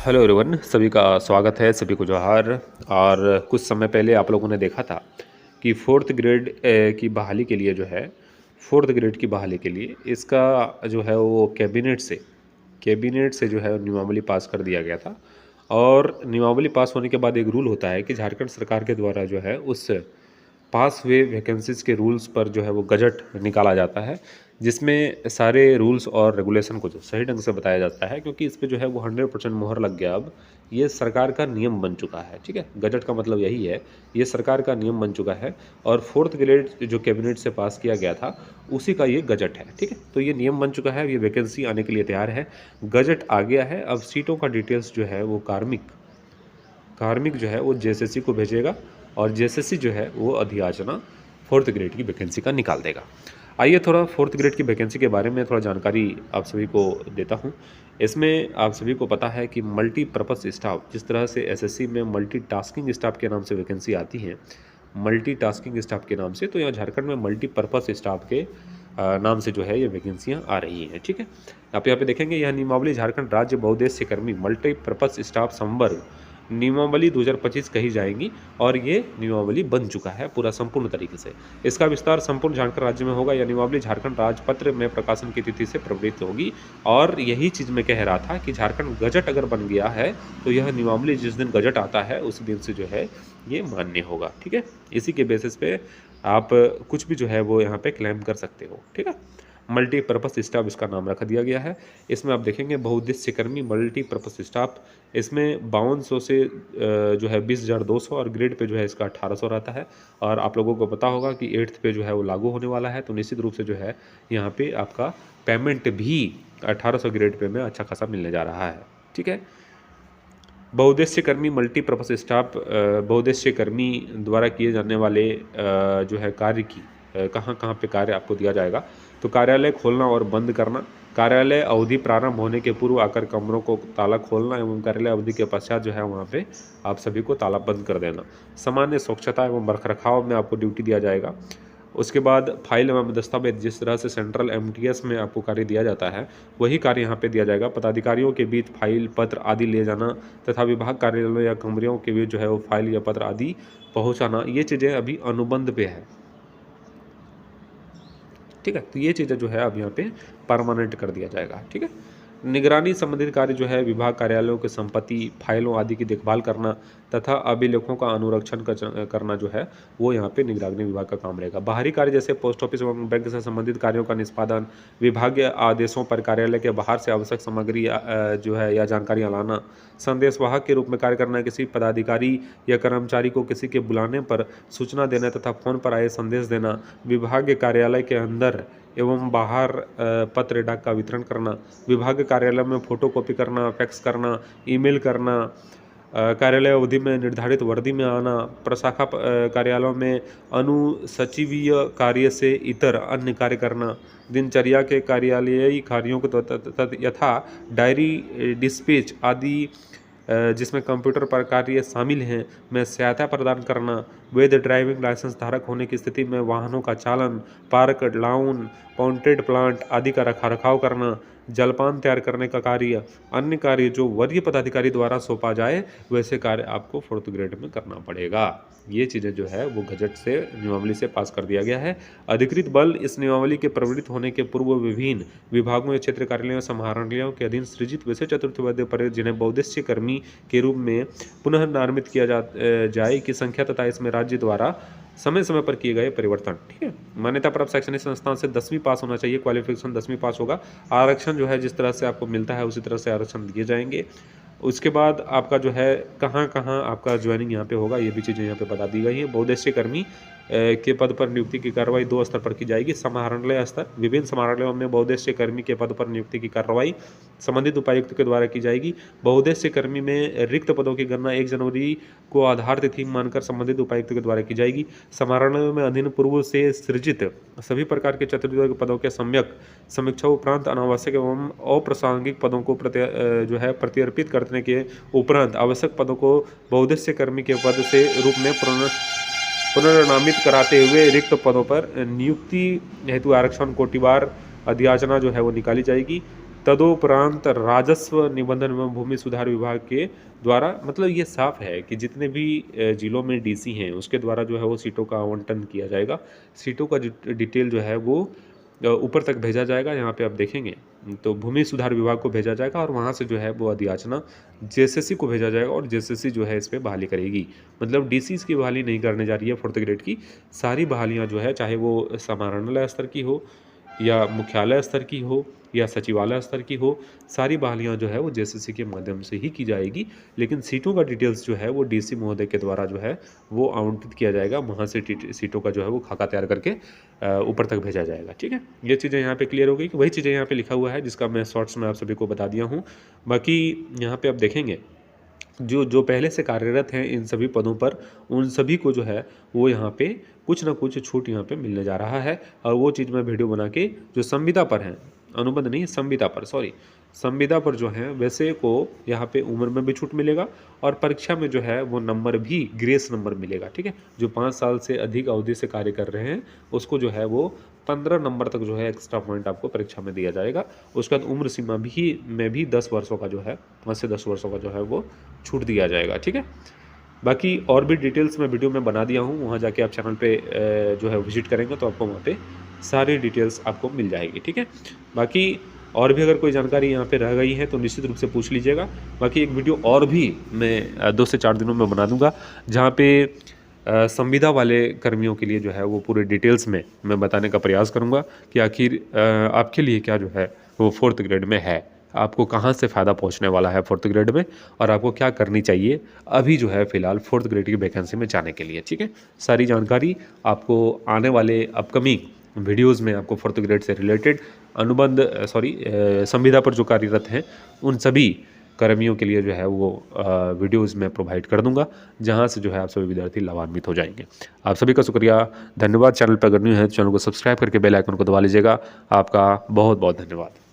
Hello everyone, सभी का स्वागत है, सभी को जोहार। और कुछ समय पहले आप लोगों ने देखा था कि फोर्थ ग्रेड की बहाली के लिए जो है, फोर्थ ग्रेड की बहाली के लिए इसका जो है वो कैबिनेट से जो है नियमावली पास कर दिया गया था। और नियमावली पास होने के बाद एक रूल होता है कि झारखंड सरकार के द्वारा जो है उस पास हुए वैकेंसीज़ के रूल्स पर जो है वो गजट निकाला जाता है, जिसमें सारे रूल्स और रेगुलेशन को जो सही ढंग से बताया जाता है, क्योंकि इस पे जो है वो 100% मोहर लग गया। अब ये सरकार का नियम बन चुका है। ठीक है, गजट का मतलब यही है, ये सरकार का नियम बन चुका है। और फोर्थ ग्रेड जो कैबिनेट से पास किया गया था उसी का ये गजट है। ठीक है, तो ये नियम बन चुका है, ये वैकेंसी आने के लिए तैयार है, गजट आ गया है। अब सीटों का डिटेल्स जो है वो कार्मिक जो है वो जेएसएससी को भेजेगा और जेएसएससी जो है वो अधियाचना फोर्थ ग्रेड की वैकेंसी का निकाल देगा। आइए थोड़ा फोर्थ ग्रेड की वैकेंसी के बारे में थोड़ा जानकारी आप सभी को देता हूँ। इसमें आप सभी को पता है कि मल्टीपर्पज़ स्टाफ, जिस तरह से एसएससी में मल्टीटास्किंग स्टाफ के नाम से वैकेंसी आती है, मल्टीटास्किंग स्टाफ के नाम से, तो यहाँ झारखंड में मल्टीपर्पज़ स्टाफ के नाम से जो है ये वैकेंसियाँ आ रही हैं। ठीक है, आप यहाँ पे देखेंगे, यह नियमावली झारखंड राज्य बहुउद्देश्य कर्मी मल्टीपर्पज़ स्टाफ संवर्ग नियमावली 2025 कही जाएंगी। और ये नियमावली बन चुका है पूरा संपूर्ण तरीके से। इसका विस्तार संपूर्ण झारखंड राज्य में होगा। यह नियमावली झारखंड राजपत्र में प्रकाशन की तिथि से प्रवृत्त होगी। और यही चीज़ मैं कह रहा था कि झारखंड गजट अगर बन गया है तो यह नियमावली जिस दिन गजट आता है उस दिन से जो है ये मान्य होगा। ठीक है, इसी के बेसिस पे आप कुछ भी जो है वो यहाँ पे क्लेम कर सकते हो। ठीक है, मल्टीपर्पज़ स्टाफ इसका नाम रख दिया गया है। इसमें आप देखेंगे बहुउद्देश्य कर्मी मल्टीपर्पज़ स्टाफ, इसमें 5200 से जो है 20,200 और ग्रेड पे जो है इसका 1800 रहता है। और आप लोगों को पता होगा कि 8th पे जो है वो लागू होने वाला है, तो निश्चित रूप से जो है यहाँ पे आपका पेमेंट भी 1800 ग्रेड पे में अच्छा खासा मिलने जा रहा है। ठीक है, बहुउद्देश्य कर्मी मल्टीपर्पज़ स्टाफ बहुउद्देश्य कर्मी द्वारा किए जाने वाले जो है कार्य की कहाँ कहाँ पे कार्य आपको दिया जाएगा। तो कार्यालय खोलना और बंद करना, कार्यालय अवधि प्रारंभ होने के पूर्व आकर कमरों को ताला खोलना एवं कार्यालय अवधि के पश्चात जो है वहाँ पे आप सभी को ताला बंद कर देना। सामान्य स्वच्छता एवं रखरखाव में आपको ड्यूटी दिया जाएगा। उसके बाद फाइल एवं दस्तावेज, जिस तरह से सेंट्रल एमटीएस में आपको कार्य दिया जाता है वही कार्य यहाँ पे दिया जाएगा। पदाधिकारियों के बीच फाइल पत्र आदि ले जाना तथा विभाग कार्यालयों या कमरियों के बीच जो है वो फाइल या पत्र आदि पहुँचाना, ये चीज़ें अभी अनुबंध पे है। ठीक है, तो ये चीज़ें जो है अब यहाँ पे परमानेंट कर दिया जाएगा। ठीक है, निगरानी संबंधित कार्य जो है विभाग कार्यालयों की संपत्ति फाइलों आदि की देखभाल करना तथा अभिलेखों का अनुरक्षण करना जो है वो यहाँ पे निगरानी विभाग का काम रहेगा। बाहरी कार्य जैसे पोस्ट ऑफिस एवं बैंक से संबंधित कार्यों का निष्पादन, विभागीय आदेशों पर कार्यालय के बाहर से आवश्यक सामग्री जो है या जानकारियाँ लाना, संदेशवाहक के रूप में कार्य करना, किसी पदाधिकारी या कर्मचारी को किसी के बुलाने पर सूचना देना तथा फोन पर आए संदेश देना, विभागीय कार्यालय के अंदर एवं बाहर पत्र डाक का वितरण करना, विभाग कार्यालय में फोटोकॉपी करना, फैक्स करना, ईमेल करना, कार्यालय अवधि में निर्धारित वर्दी में आना, प्रशाखा कार्यालयों में अनुसचिवीय कार्य से इतर अन्य कार्य करना, दिनचर्या के कार्यालयीय कार्यों को यथा डायरी डिस्पैच आदि जिसमें कंप्यूटर पर कार्य शामिल हैं में सहायता प्रदान करना, वैध ड्राइविंग लाइसेंस धारक होने की स्थिति में वाहनों का चालन, पार्क लाउन, पॉन्टेड प्लांट आदि का रखरखाव करना, जलपान तैयार करने का कार्य, अन्य कार्य जो वरीय पदाधिकारी द्वारा सौंपा जाए वैसे कार्य आपको फोर्थ ग्रेड में करना पड़ेगा। ये चीज़ें जो है वो गजट से नियमावली से पास कर दिया गया है। अधिकृत बल इस नियमावली के प्रवृत्त होने के पूर्व विभिन्न विभागों या क्षेत्र कार्यालयों समाहरणालयों के अधीन सृजित वैसे चतुर्थी पद जिन्हें बहुउद्देश्य कर्मी के रूप में पुनः निर्मित किया जाए की संख्या तथा इसमें राज्य द्वारा समय समय पर किए गए परिवर्तन। ठीक है, मान्यता प्राप्त शैक्षणिक संस्थान से 10वीं पास होना चाहिए, क्वालिफिकेशन 10वीं पास होगा। आरक्षण जो है जिस तरह से आपको मिलता है उसी तरह से आरक्षण दिए जाएंगे। उसके बाद आपका जो है कहाँ कहाँ आपका ज्वाइनिंग यहाँ पे होगा ये भी चीज़ें यहाँ पे बता दी गई हैं। बहुउद्देश्य कर्मी के पद पर नियुक्ति की कार्रवाई 2 स्तर पर की जाएगी। समाहरणालय स्तर, विभिन्न समाहरणालयों में बहुउद्देश्य कर्मी के पद पर नियुक्ति की कार्रवाई संबंधित उपायुक्त के द्वारा की जाएगी। बहुउद्देश्य कर्मी में रिक्त पदों की गणना 1 जनवरी को आधार तिथि मानकर संबंधित उपायुक्त के द्वारा की जाएगी। समाहरणालयों में अधीन पूर्व से सृजित सभी प्रकार के चतुर्थ पदों के सम्यक समीक्षा उपरांत अनावश्यक एवं अप्रासंगिक पदों को जो है प्रत्यर्पित करने के उपरांत आवश्यक पदों को बहुउद्देश्य कर्मी के पद से रूप में पुनर्नामित कराते हुए रिक्त पदों पर नियुक्ति हेतु आरक्षण कोटिवार अधियाचना जो है वो निकाली जाएगी। तदोपरांत राजस्व निबंधन एवं भूमि सुधार विभाग के द्वारा, मतलब ये साफ है कि जितने भी जिलों में डीसी हैं उसके द्वारा जो है वो सीटों का आवंटन किया जाएगा। सीटों का डिटेल जो है वो ऊपर तक भेजा जाएगा। यहाँ पे आप देखेंगे तो भूमि सुधार विभाग को भेजा जाएगा और वहाँ से जो है वो अधियाचना जेएसएससी को भेजा जाएगा और जेएसएससी जो है इस पर बहाली करेगी। मतलब डीसीज की बहाली नहीं करने जा रही है 4th ग्रेड की, सारी बहालियाँ जो है चाहे वो समाहरणालय स्तर की हो या मुख्यालय स्तर की हो या सचिवालय स्तर की हो, सारी बहालियाँ जो है वो जेएसएससी के माध्यम से ही की जाएगी। लेकिन सीटों का डिटेल्स जो है वो डीसी महोदय के द्वारा जो है वो आवंटित किया जाएगा, वहाँ से सीटों का जो है वो खाका तैयार करके ऊपर तक भेजा जाएगा। ठीक है, ये चीज़ें यहाँ पे क्लियर हो गई कि वही चीज़ें यहाँ पे लिखा हुआ है जिसका मैं शॉर्ट्स में आप सभी को बता दिया हूँ। बाकी यहाँ पे आप देखेंगे जो पहले से कार्यरत हैं इन सभी पदों पर, उन सभी को जो है वो यहाँ पे कुछ ना कुछ छूट यहाँ पे मिलने जा रहा है। और वो चीज़ मैं वीडियो बना के जो संविदा पर हैं, अनुबंध नहीं संविदा पर, सॉरी संविदा पर जो है वैसे को यहाँ पे उम्र में भी छूट मिलेगा और परीक्षा में जो है वो नंबर भी ग्रेस नंबर मिलेगा। ठीक है, जो 5 साल से अधिक अवधि से कार्य कर रहे हैं उसको जो है वो 15 नंबर तक जो है एक्स्ट्रा पॉइंट आपको परीक्षा में दिया जाएगा। उसके बाद उम्र सीमा भी 10 वर्षों का जो है 5 से 10 वर्षों का जो है वो छूट दिया जाएगा। ठीक है, बाकी और भी डिटेल्स मैं वीडियो में बना दिया हूँ, वहाँ जाके आप चैनल पे जो है विजिट करेंगे तो आपको वहाँ पे सारी डिटेल्स आपको मिल जाएगी। ठीक है, बाकी और भी अगर कोई जानकारी यहाँ पे रह गई है तो निश्चित रूप से पूछ लीजिएगा। बाकी एक वीडियो और भी मैं 2 से 4 दिनों में बना दूँगा जहाँ पे संविदा वाले कर्मियों के लिए जो है वो पूरे डिटेल्स में मैं बताने का प्रयास करूँगा कि आखिर आपके लिए क्या जो है वो 4th ग्रेड में है, आपको कहाँ से फ़ायदा पहुँचने वाला है 4th ग्रेड में और आपको क्या करनी चाहिए अभी जो है फ़िलहाल 4th ग्रेड की वैकेंसी में जाने के लिए। ठीक है, सारी जानकारी आपको आने वाले अपकमिंग वीडियोज़ में आपको 4th ग्रेड से रिलेटेड अनुबंध संविदा पर जो कार्यरत हैं उन सभी कर्मियों के लिए जो है वो वीडियोज़ में प्रोवाइड कर दूंगा, जहां से जो है आप सभी विद्यार्थी लाभान्वित हो जाएंगे। आप सभी का शुक्रिया, धन्यवाद। चैनल पर अगर न्यू है तो चैनल को सब्सक्राइब करके बेल आइकन को दबा लीजिएगा। आपका बहुत बहुत धन्यवाद।